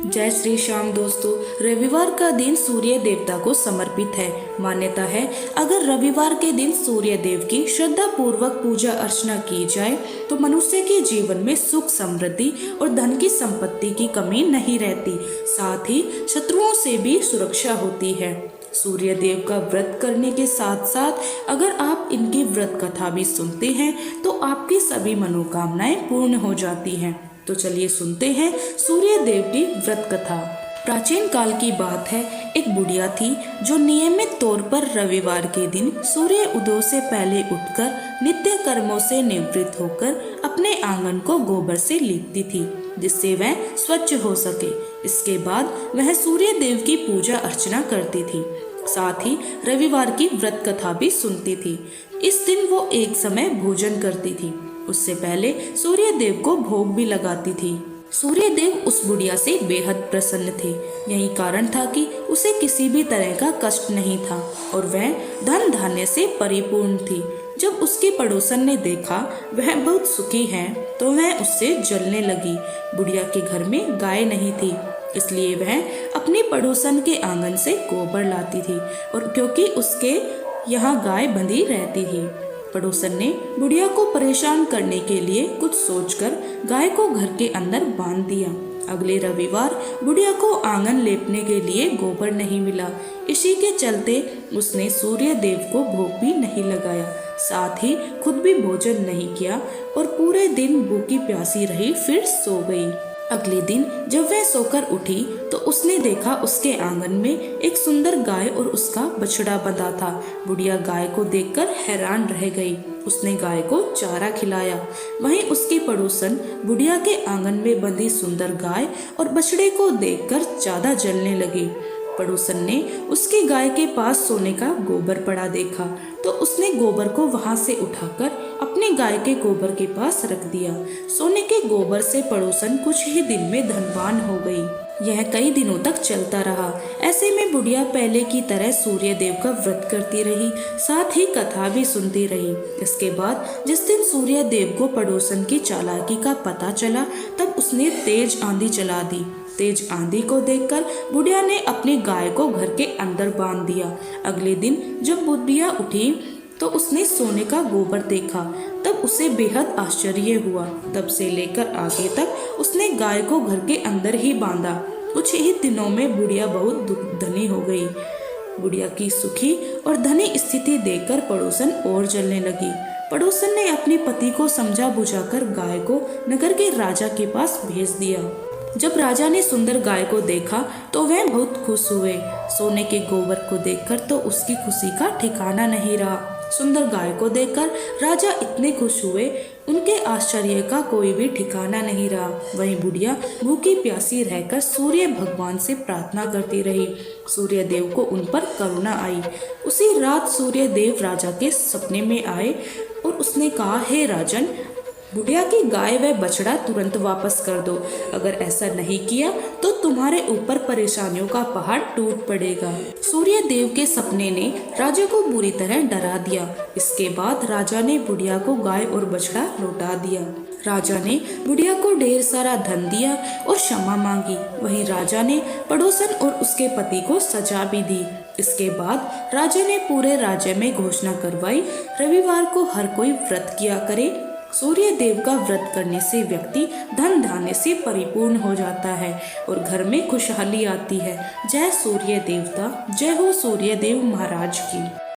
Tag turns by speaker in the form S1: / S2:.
S1: जय श्री श्याम दोस्तों। रविवार का दिन सूर्य देवता को समर्पित है। मान्यता है अगर रविवार के दिन सूर्य देव की श्रद्धा पूर्वक पूजा अर्चना की जाए तो मनुष्य के जीवन में सुख समृद्धि और धन की संपत्ति की कमी नहीं रहती, साथ ही शत्रुओं से भी सुरक्षा होती है। सूर्य देव का व्रत करने के साथ साथ अगर आप इनकी व्रत कथा भी सुनते हैं तो आपकी सभी मनोकामनाएं पूर्ण हो जाती हैं। तो चलिए सुनते हैं सूर्य देव की व्रत कथा। प्राचीन काल की बात है, एक बुढ़िया थी जो नियमित तौर पर रविवार के दिन सूर्य उदय से पहले उठकर नित्य कर्मों से निवृत्त होकर अपने आंगन को गोबर से लीपती थी जिससे वह स्वच्छ हो सके। इसके बाद वह सूर्य देव की पूजा अर्चना करती थी, साथ ही रविवार की व्रत कथा भी सुनती थी। इस दिन वो एक समय भोजन करती थी, उससे पहले सूर्य देव को भोग भी लगाती थी। सूर्य देव उस बुढ़िया से बेहद प्रसन्न थे। यही कारण था कि उसे किसी भी तरह का कष्ट नहीं था और वह धन धान्य से परिपूर्ण थी। जब उसके पड़ोसन ने देखा वह बहुत सुखी है तो वह उससे जलने लगी। बुढ़िया के घर में गाय नहीं थी, इसलिए वह अपने पड़ोसन के आंगन से गोबर लाती थी और क्योंकि उसके यहाँ गाय बंधी रहती थी। पड़ोसन ने बुढ़िया को परेशान करने के लिए कुछ सोचकर गाय को घर के अंदर बांध दिया। अगले रविवार बुढ़िया को आंगन लेपने के लिए गोबर नहीं मिला। इसी के चलते उसने सूर्य देव को भोग भी नहीं लगाया, साथ ही खुद भी भोजन नहीं किया और पूरे दिन भूखी प्यासी रही, फिर सो गई। अगले दिन जब वह सोकर उठी तो उसने देखा उसके आंगन में एक सुंदर गाय और उसका बछड़ा बंधा था। बुढ़िया गाय को देखकर हैरान रह गई। उसने गाय को चारा खिलाया। वहीं उसकी पड़ोसन बुढ़िया के आंगन में बंधी सुंदर गाय और बछड़े को देखकर ज्यादा जलने लगी। पड़ोसन ने उसकी गाय के पास सोने का गोबर पड़ा देखा तो उसने गोबर को वहां से उठाकर अपने गाय के गोबर के पास रख दिया। सोने के गोबर से पड़ोसन कुछ ही दिन में धनवान हो गई। यह कई दिनों तक चलता रहा। ऐसे में बुढ़िया पहले की तरह सूर्य देव का व्रत करती रही, साथ ही कथा भी सुनती रही। इसके बाद जिस दिन सूर्य देव को पड़ोसन की चालाकी का पता चला तब उसने तेज आंधी चला दी। तेज आंधी को देखकर बुढ़िया ने अपनी गाय को घर के अंदर बांध दिया। अगले दिन जब बुढ़िया उठी तो उसने सोने का गोबर देखा, तब उसे बेहद आश्चर्य हुआ। तब से लेकर आगे तक उसने गाय को घर के अंदर ही बांधा। कुछ ही दिनों में बुढ़िया बहुत धनी हो गई। बुढ़िया की सुखी और धनी स्थिति देखकर पड़ोसन और जलने लगी। पड़ोसन ने अपने पति को समझा बुझाकर गाय को नगर के राजा के पास भेज दिया। जब राजा ने सुंदर गाय को देखा तो वह बहुत खुश हुए। सोने के गोबर को देखकर तो उसकी खुशी का ठिकाना नहीं रहा। सुंदर गाय को देखकर राजा इतने खुश हुए, उनके आश्चर्य का कोई भी ठिकाना नहीं रहा। वहीं बुढ़िया भूखी प्यासी रहकर सूर्य भगवान से प्रार्थना करती रही। सूर्य देव को उन पर करुणा आई। उसी रात सूर्य देव राजा के सपने में आए और उसने कहा, हे राजन, बुढ़िया की गाय व बछड़ा तुरंत वापस कर दो। अगर ऐसा नहीं किया तो तुम्हारे ऊपर परेशानियों का पहाड़ टूट पड़ेगा। सूर्य देव के सपने ने राजा को बुरी तरह डरा दिया। इसके बाद राजा ने बुढ़िया को गाय और बछड़ा लौटा दिया। राजा ने बुढ़िया को ढेर सारा धन दिया और क्षमा मांगी। वहीं राजा ने पड़ोसन और उसके पति को सजा भी दी। इसके बाद राजा ने पूरे राज्य में घोषणा करवाई, रविवार को हर कोई व्रत किया करे। सूर्य देव का व्रत करने से व्यक्ति धन धान्य से परिपूर्ण हो जाता है और घर में खुशहाली आती है। जय सूर्य देवता, जय हो सूर्य देव महाराज की।